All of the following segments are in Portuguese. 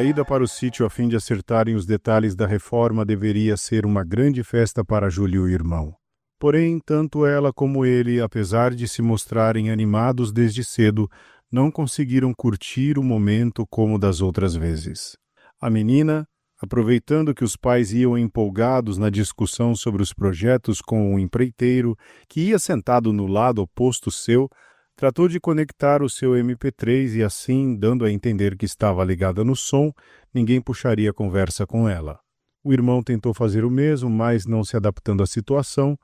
A ida para o sítio a fim de acertarem os detalhes da reforma deveria ser uma grande festa para Júlio e o irmão. Porém, tanto ela como ele, apesar de se mostrarem animados desde cedo, não conseguiram curtir o momento como das outras vezes. A menina, aproveitando que os pais iam empolgados na discussão sobre os projetos com o empreiteiro, que ia sentado no lado oposto seu, tratou de conectar o seu MP3 e assim, dando a entender que estava ligada no som, ninguém puxaria a conversa com ela. O irmão tentou fazer o mesmo, mas não se adaptando à situação,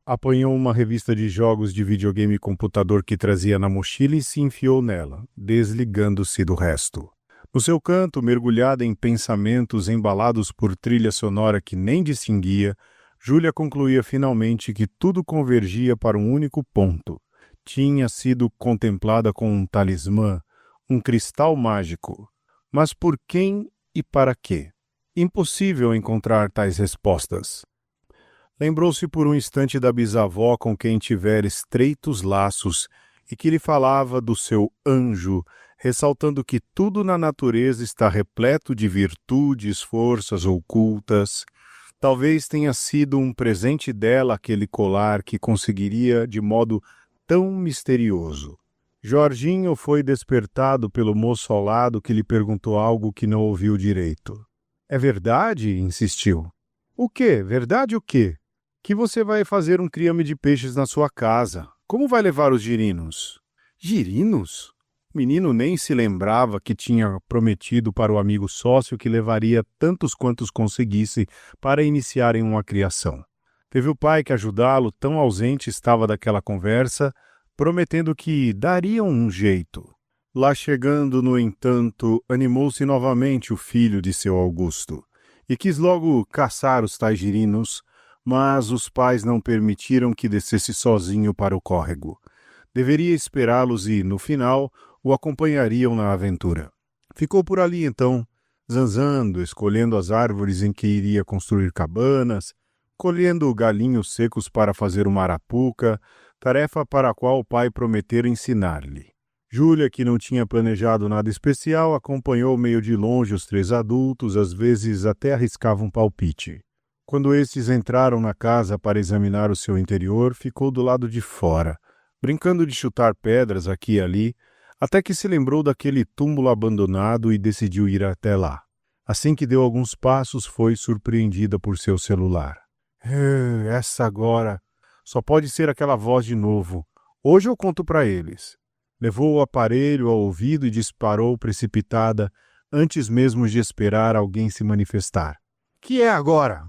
apanhou uma revista de jogos de videogame e computador que trazia na mochila e se enfiou nela, desligando-se do resto. No seu canto, mergulhada em pensamentos embalados por trilha sonora que nem distinguia, Júlia concluía finalmente que tudo convergia para um único ponto. Tinha sido contemplada com um talismã, um cristal mágico. Mas por quem e para quê? Impossível encontrar tais respostas. Lembrou-se por um instante da bisavó com quem tivera estreitos laços e que lhe falava do seu anjo, ressaltando que tudo na natureza está repleto de virtudes, forças ocultas. Talvez tenha sido um presente dela aquele colar que conseguiria de modo tão misterioso. Jorginho foi despertado pelo moço ao lado que lhe perguntou algo que não ouviu direito. — É verdade? — insistiu. — O quê? Verdade o quê? Que você vai fazer um criame de peixes na sua casa. Como vai levar os girinos? Girinos? O menino nem se lembrava que tinha prometido para o amigo sócio que levaria tantos quantos conseguisse para iniciarem uma criação. Teve o pai que ajudá-lo, tão ausente estava daquela conversa, prometendo que dariam um jeito. Lá chegando, no entanto, animou-se novamente o filho de seu Augusto, e quis logo caçar os tais girinos, mas os pais não permitiram que descesse sozinho para o córrego. Deveria esperá-los e, no final, o acompanhariam na aventura. Ficou por ali, então, zanzando, escolhendo as árvores em que iria construir cabanas, colhendo galinhos secos para fazer uma arapuca, tarefa para a qual o pai prometera ensinar-lhe. Júlia, que não tinha planejado nada especial, acompanhou meio de longe os três adultos, às vezes até arriscava um palpite. Quando estes entraram na casa para examinar o seu interior, ficou do lado de fora, brincando de chutar pedras aqui e ali, até que se lembrou daquele túmulo abandonado e decidiu ir até lá. Assim que deu alguns passos, foi surpreendida por seu celular. Essa agora. Só pode ser aquela voz de novo. Hoje eu conto para eles. Levou o aparelho ao ouvido e disparou precipitada, antes mesmo de esperar alguém se manifestar. Que é agora?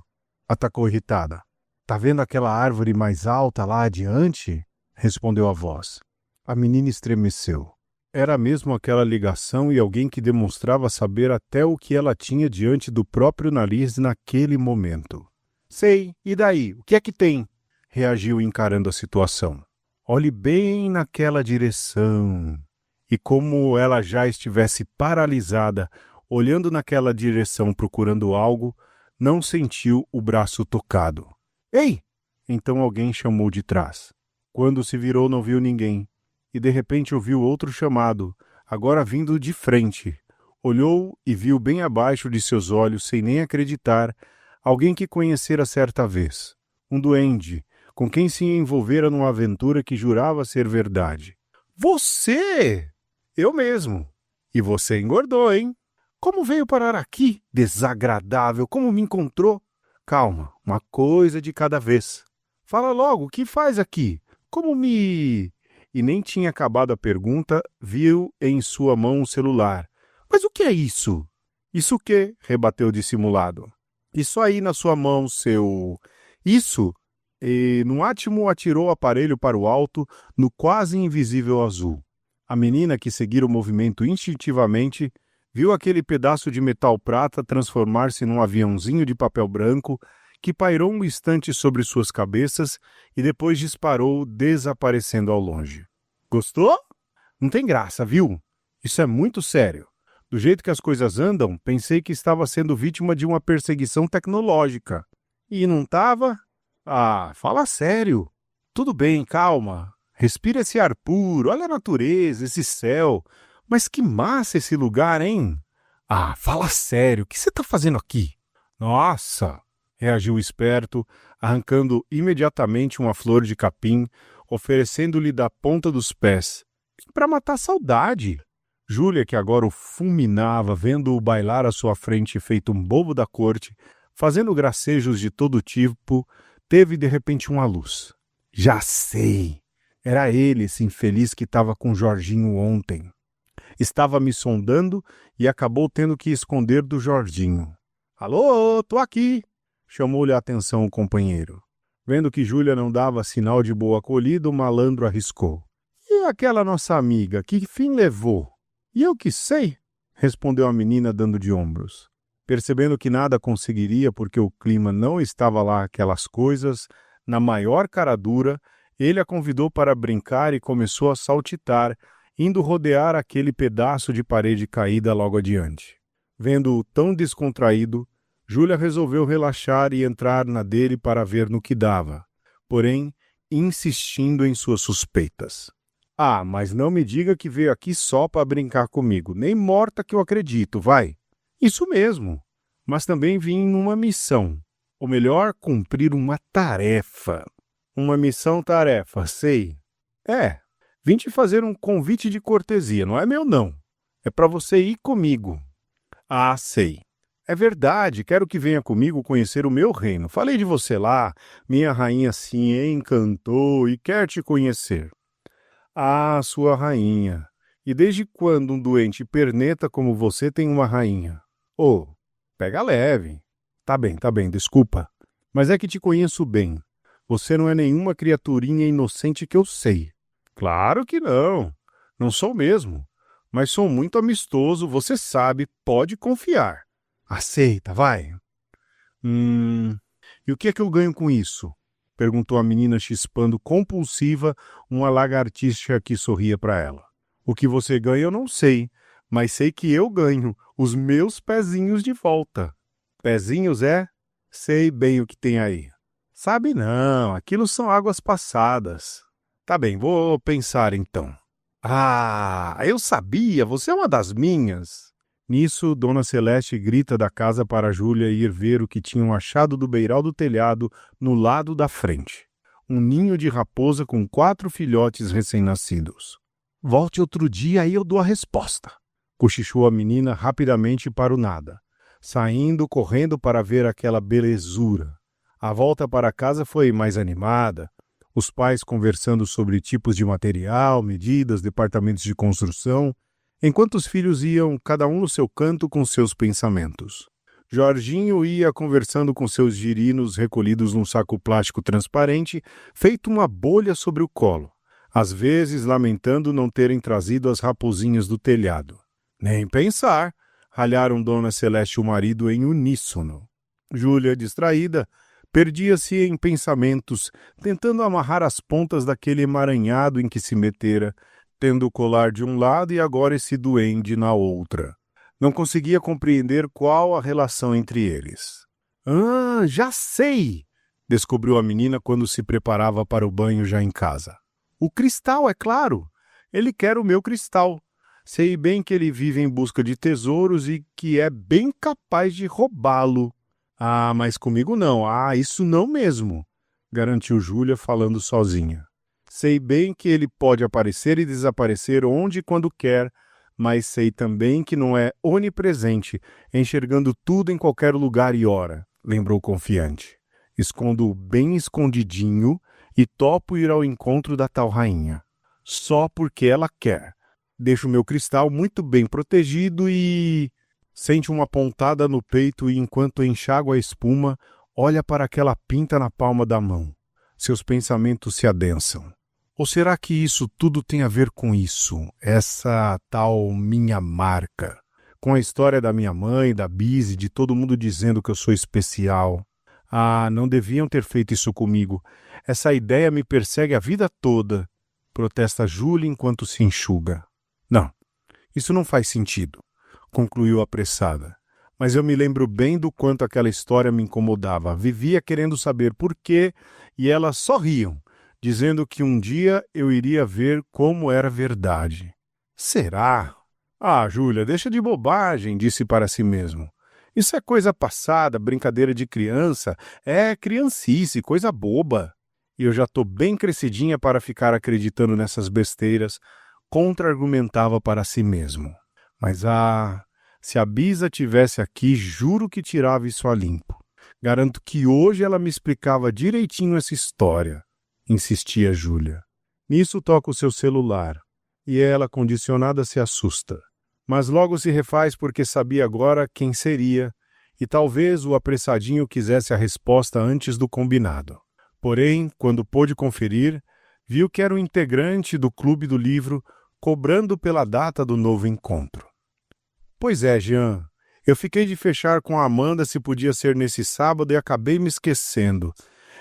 Atacou irritada. Tá vendo aquela árvore mais alta lá adiante? Respondeu a voz. A menina estremeceu. Era mesmo aquela ligação e alguém que demonstrava saber até o que ela tinha diante do próprio nariz naquele momento. Sei, e daí? O que é que tem? Reagiu encarando a situação. Olhe bem naquela direção. E como ela já estivesse paralisada, olhando naquela direção procurando algo, não sentiu o braço tocado. Ei! Então alguém chamou de trás. Quando se virou não viu ninguém. E de repente ouviu outro chamado, agora vindo de frente. Olhou e viu bem abaixo de seus olhos, sem nem acreditar, alguém que conhecera certa vez. Um duende, com quem se envolvera numa aventura que jurava ser verdade. Você! Eu mesmo. E você engordou, hein? Como veio parar aqui? Desagradável, como me encontrou? Calma, uma coisa de cada vez. Fala logo, o que faz aqui? Como me... E nem tinha acabado a pergunta, viu em sua mão um celular. Mas o que é isso? Isso o quê? Rebateu dissimulado. Isso aí na sua mão, seu... Isso? E no átimo atirou o aparelho para o alto, no quase invisível azul. A menina, que seguira o movimento instintivamente, viu aquele pedaço de metal prata transformar-se num aviãozinho de papel branco que pairou um instante sobre suas cabeças e depois disparou, desaparecendo ao longe. Gostou? Não tem graça, viu? Isso é muito sério. Do jeito que as coisas andam, pensei que estava sendo vítima de uma perseguição tecnológica. E não estava? Ah, fala sério. Tudo bem, calma. Respira esse ar puro, olha a natureza, esse céu. Mas que massa esse lugar, hein? Ah, fala sério, o que você está fazendo aqui? Nossa! Reagiu o esperto, arrancando imediatamente uma flor de capim, oferecendo-lhe da ponta dos pés. Para matar a saudade. Júlia, que agora o fulminava, vendo-o bailar à sua frente feito um bobo da corte, fazendo gracejos de todo tipo, teve de repente uma luz. Já sei! Era ele, esse infeliz que estava com Jorginho ontem. Estava me sondando e acabou tendo que esconder do Jorginho. Alô, tô aqui! Chamou-lhe a atenção o companheiro. Vendo que Júlia não dava sinal de boa acolhida, o malandro arriscou. E aquela nossa amiga, que fim levou? E eu que sei, respondeu a menina dando de ombros. Percebendo que nada conseguiria porque o clima não estava lá aquelas coisas, na maior cara dura, ele a convidou para brincar e começou a saltitar, indo rodear aquele pedaço de parede caída logo adiante. Vendo-o tão descontraído, Júlia resolveu relaxar e entrar na dele para ver no que dava, porém insistindo em suas suspeitas. Ah, mas não me diga que veio aqui só para brincar comigo, nem morta que eu acredito, vai. Isso mesmo, mas também vim numa missão, ou melhor, cumprir uma tarefa. Uma missão-tarefa, sei. Vim te fazer um convite de cortesia, não é meu não. É para você ir comigo. Ah, sei. É verdade, quero que venha comigo conhecer o meu reino. Falei de você lá, minha rainha se encantou e quer te conhecer. Ah, sua rainha. E desde quando um doente perneta como você tem uma rainha? Oh, pega leve. Tá bem, desculpa. Mas é que te conheço bem. Você não é nenhuma criaturinha inocente que eu sei. Claro que não. Não sou mesmo. Mas sou muito amistoso, você sabe, pode confiar. Aceita, vai. E o que é que eu ganho com isso? Perguntou a menina chispando compulsiva uma lagartixa que sorria para ela. O que você ganha eu não sei, mas sei que eu ganho os meus pezinhos de volta. Pezinhos é? Sei bem o que tem aí. Sabe não, aquilo são águas passadas. Tá bem, vou pensar então. Ah, eu sabia, você é uma das minhas. Nisso, Dona Celeste grita da casa para Júlia ir ver o que tinham achado do beiral do telhado no lado da frente. Um ninho de raposa com 4 filhotes recém-nascidos. Volte outro dia aí eu dou a resposta. Cochichou a menina rapidamente para o nada, saindo correndo para ver aquela belezura. A volta para casa foi mais animada, os pais conversando sobre tipos de material, medidas, departamentos de construção, enquanto os filhos iam cada um no seu canto com seus pensamentos. Jorginho ia conversando com seus girinos recolhidos num saco plástico transparente, feito uma bolha sobre o colo, às vezes lamentando não terem trazido as raposinhas do telhado. Nem pensar, ralharam Dona Celeste e o marido em uníssono. Júlia, distraída, perdia-se em pensamentos, tentando amarrar as pontas daquele emaranhado em que se metera, tendo o colar de um lado e agora esse duende na outra. Não conseguia compreender qual a relação entre eles. Ah, já sei! Descobriu a menina quando se preparava para o banho já em casa. O cristal, é claro! Ele quer o meu cristal. Sei bem que ele vive em busca de tesouros e que é bem capaz de roubá-lo. Ah, mas comigo não. Ah, isso não mesmo, garantiu Júlia falando sozinha. Sei bem que ele pode aparecer e desaparecer onde e quando quer, mas sei também que não é onipresente, enxergando tudo em qualquer lugar e hora, lembrou confiante. Escondo-o bem escondidinho e topo ir ao encontro da tal rainha. Só porque ela quer. Deixo meu cristal muito bem protegido e... Sente uma pontada no peito e, enquanto enxágua a espuma, olha para aquela pinta na palma da mão. Seus pensamentos se adensam. Ou será que isso tudo tem a ver com isso, essa tal minha marca? Com a história da minha mãe, da Bise, de todo mundo dizendo que eu sou especial. Ah, não deviam ter feito isso comigo. Essa ideia me persegue a vida toda, protesta Júlia enquanto se enxuga. Não, isso não faz sentido, concluiu apressada. Mas eu me lembro bem do quanto aquela história me incomodava. Vivia querendo saber por quê e elas só riam, dizendo que um dia eu iria ver como era verdade. Será? Ah, Júlia, deixa de bobagem, disse para si mesmo. Isso é coisa passada, brincadeira de criança, é criancice, coisa boba. E eu já tô bem crescidinha para ficar acreditando nessas besteiras, contra-argumentava para si mesmo. Mas se a Bisa tivesse aqui, juro que tirava isso a limpo. Garanto que hoje ela me explicava direitinho essa história, insistia Júlia. Nisso toca o seu celular, e ela, condicionada, se assusta. Mas logo se refaz porque sabia agora quem seria, e talvez o apressadinho quisesse a resposta antes do combinado. Porém, quando pôde conferir, viu que era um integrante do Clube do Livro cobrando pela data do novo encontro. Pois é, Jean, eu fiquei de fechar com a Amanda se podia ser nesse sábado e acabei me esquecendo.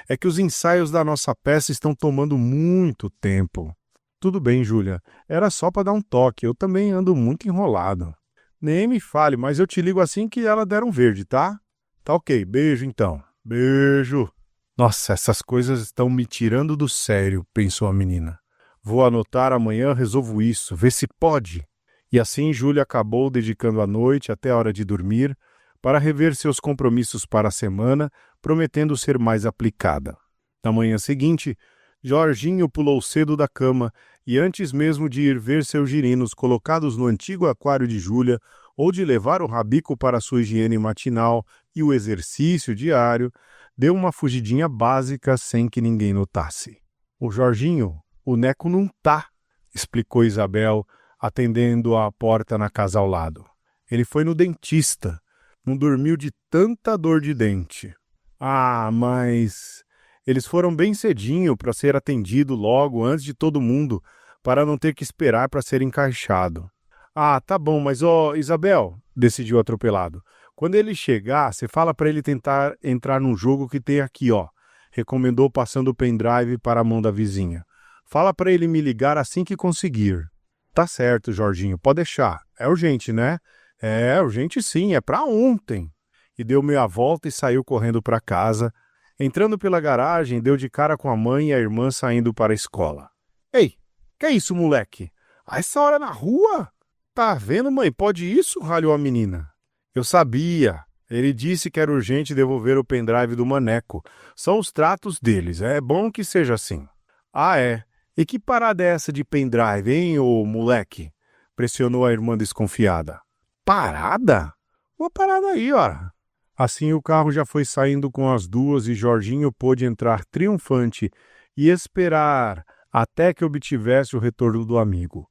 É que os ensaios da nossa peça estão tomando muito tempo. Tudo bem, Júlia. Era só para dar um toque. Eu também ando muito enrolado. Nem me fale, mas eu te ligo assim que ela der um verde, tá? Tá ok. Beijo, então. Beijo. Nossa, essas coisas estão me tirando do sério, pensou a menina. Vou anotar amanhã, resolvo isso. Vê se pode. E assim Júlia acabou dedicando a noite até a hora de dormir para rever seus compromissos para a semana, prometendo ser mais aplicada. Na manhã seguinte, Jorginho pulou cedo da cama e antes mesmo de ir ver seus girinos colocados no antigo aquário de Júlia ou de levar o rabico para sua higiene matinal e o exercício diário, deu uma fugidinha básica sem que ninguém notasse. O Jorginho, o Neco não tá, explicou Isabel, atendendo à porta na casa ao lado. Ele foi no dentista. Não dormiu de tanta dor de dente. Ah, mas eles foram bem cedinho para ser atendido logo antes de todo mundo, para não ter que esperar para ser encaixado. Ah, tá bom, mas Isabel, decidiu atropelado. Quando ele chegar, você fala para ele tentar entrar num jogo que tem aqui, ó. Recomendou passando o pendrive para a mão da vizinha. Fala para ele me ligar assim que conseguir. Tá certo, Jorginho, pode deixar. É urgente, né? É urgente sim, é para ontem. E deu meia volta e saiu correndo para casa. Entrando pela garagem, deu de cara com a mãe e a irmã saindo para a escola. Ei, que é isso, moleque? A essa hora na rua? Tá vendo, mãe? Pode isso? Ralhou a menina. Eu sabia. Ele disse que era urgente devolver o pendrive do Maneco. São os tratos deles. É bom que seja assim. Ah, é? E que parada é essa de pendrive, hein, ô moleque? Pressionou a irmã desconfiada. Parada? Uma parada aí, ora. Assim o carro já foi saindo com as duas e Jorginho pôde entrar triunfante e esperar até que obtivesse o retorno do amigo.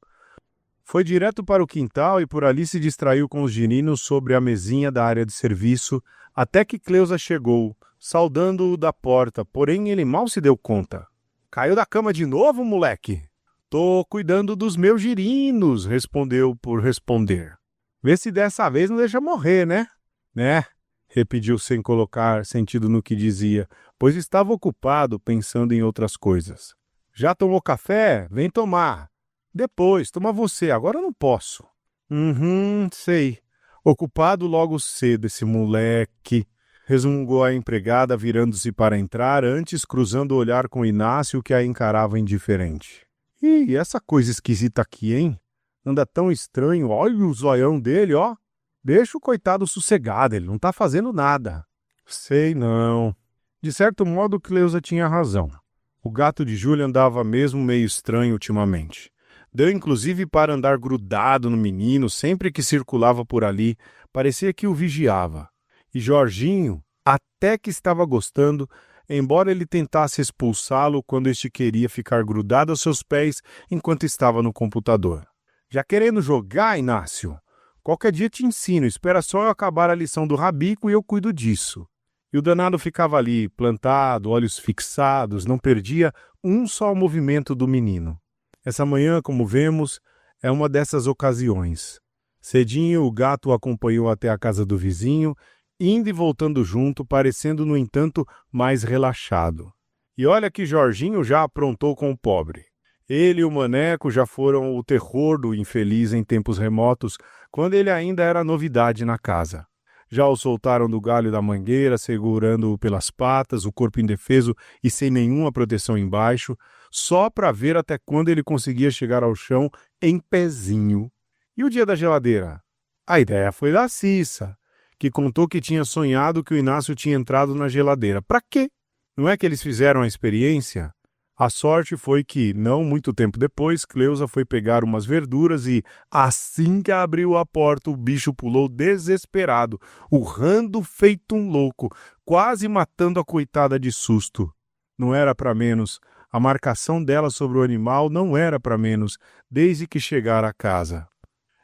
Foi direto para o quintal e por ali se distraiu com os girinos sobre a mesinha da área de serviço até que Cleusa chegou, saudando-o da porta, porém ele mal se deu conta. Caiu da cama de novo, moleque? Tô cuidando dos meus girinos, respondeu por responder. Vê se dessa vez não deixa morrer, né? Né? Repetiu sem colocar sentido no que dizia, pois estava ocupado pensando em outras coisas. Já tomou café? Vem tomar. Depois, toma você, agora eu não posso. Sei. Ocupado logo cedo esse moleque, resmungou a empregada virando-se para entrar, antes cruzando o olhar com Inácio que a encarava indiferente. Ih, essa coisa esquisita aqui, hein? Anda tão estranho, olha o zoião dele, ó. Deixa o coitado sossegado, ele não tá fazendo nada. Sei não. De certo modo, Cleusa tinha razão. O gato de Júlia andava mesmo meio estranho ultimamente. Deu inclusive para andar grudado no menino sempre que circulava por ali, parecia que o vigiava. E Jorginho até que estava gostando, embora ele tentasse expulsá-lo quando este queria ficar grudado aos seus pés enquanto estava no computador. Já querendo jogar, Inácio? Qualquer dia te ensino, espera só eu acabar a lição do rabico e eu cuido disso. E o danado ficava ali, plantado, olhos fixados, não perdia um só movimento do menino. Essa manhã, como vemos, é uma dessas ocasiões. Cedinho, o gato o acompanhou até a casa do vizinho, indo e voltando junto, parecendo, no entanto, mais relaxado. E olha que Jorginho já aprontou com o pobre. Ele e o Maneco já foram o terror do infeliz em tempos remotos, quando ele ainda era novidade na casa. Já o soltaram do galho da mangueira, segurando-o pelas patas, o corpo indefeso e sem nenhuma proteção embaixo, só para ver até quando ele conseguia chegar ao chão em pezinho. E o dia da geladeira? A ideia foi da Cissa, que contou que tinha sonhado que o Inácio tinha entrado na geladeira. Pra quê? Não é que eles fizeram a experiência? A sorte foi que, não muito tempo depois, Cleusa foi pegar umas verduras e, assim que abriu a porta, o bicho pulou desesperado, urrando feito um louco, quase matando a coitada de susto. Não era para menos. A marcação dela sobre o animal não era para menos, desde que chegara a casa.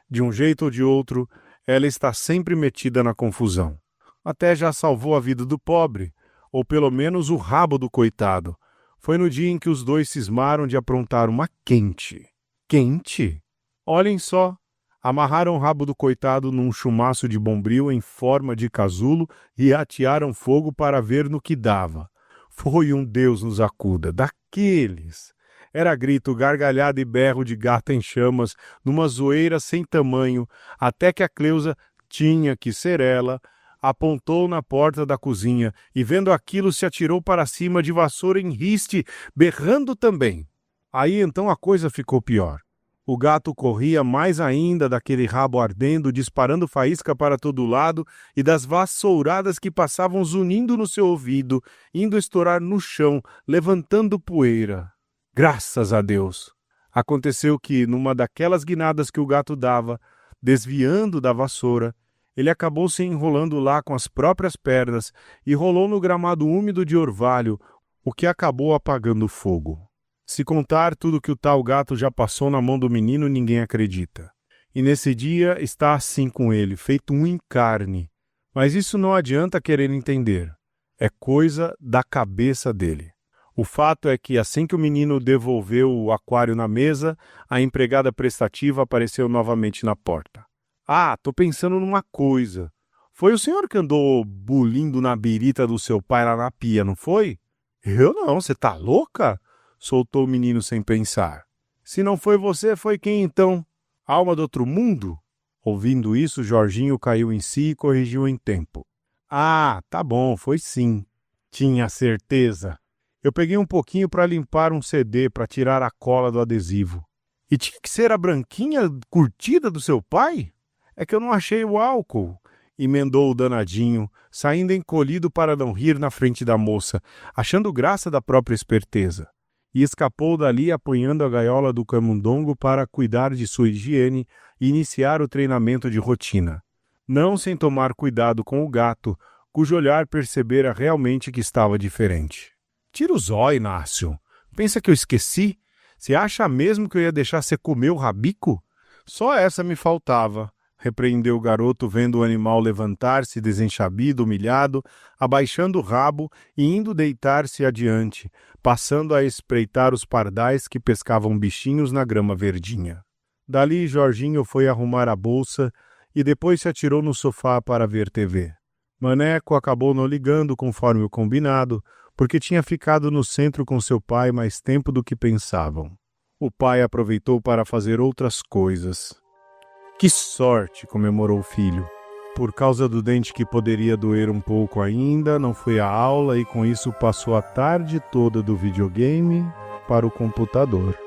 De um jeito ou de outro, ela está sempre metida na confusão. Até já salvou a vida do pobre, ou pelo menos o rabo do coitado. Foi no dia em que os dois cismaram de aprontar uma quente. Quente? Olhem só. Amarraram o rabo do coitado num chumaço de bombril em forma de casulo e atearam fogo para ver no que dava. Foi um Deus nos acuda, daqueles. Era grito, gargalhada e berro de gato em chamas, numa zoeira sem tamanho, até que a Cleusa, tinha que ser ela, apontou na porta da cozinha e, vendo aquilo, se atirou para cima de vassoura em riste, berrando também. Aí então a coisa ficou pior. O gato corria mais ainda daquele rabo ardendo, disparando faísca para todo lado e das vassouradas que passavam zunindo no seu ouvido, indo estourar no chão, levantando poeira. Graças a Deus! Aconteceu que, numa daquelas guinadas que o gato dava, desviando da vassoura, ele acabou se enrolando lá com as próprias pernas e rolou no gramado úmido de orvalho, o que acabou apagando o fogo. Se contar tudo que o tal gato já passou na mão do menino, ninguém acredita. E nesse dia está assim com ele, feito um em carne. Mas isso não adianta querer entender. É coisa da cabeça dele. O fato é que assim que o menino devolveu o aquário na mesa, a empregada prestativa apareceu novamente na porta. Ah, tô pensando numa coisa. Foi o senhor que andou bulindo na birita do seu pai lá na pia, não foi? Eu não, você tá louca? Soltou o menino sem pensar. Se não foi você, foi quem então? Alma do outro mundo? Ouvindo isso, Jorginho caiu em si e corrigiu em tempo. Ah, tá bom, foi sim. Tinha certeza. Eu peguei um pouquinho para limpar um CD para tirar a cola do adesivo. E tinha que ser a branquinha curtida do seu pai? É que eu não achei o álcool, emendou o danadinho, saindo encolhido para não rir na frente da moça, achando graça da própria esperteza. E escapou dali apanhando a gaiola do camundongo para cuidar de sua higiene e iniciar o treinamento de rotina. Não sem tomar cuidado com o gato, cujo olhar percebera realmente que estava diferente. Tira o zóio, Inácio. Pensa que eu esqueci? Você acha mesmo que eu ia deixar você comer o rabico? Só essa me faltava, repreendeu o garoto vendo o animal levantar-se desenchabido, humilhado, abaixando o rabo e indo deitar-se adiante, passando a espreitar os pardais que pescavam bichinhos na grama verdinha. Dali, Jorginho foi arrumar a bolsa e depois se atirou no sofá para ver TV. Maneco acabou não ligando conforme o combinado, porque tinha ficado no centro com seu pai mais tempo do que pensavam. O pai aproveitou para fazer outras coisas. Que sorte, comemorou o filho. Por causa do dente que poderia doer um pouco ainda, não foi à aula e com isso passou a tarde toda do videogame para o computador.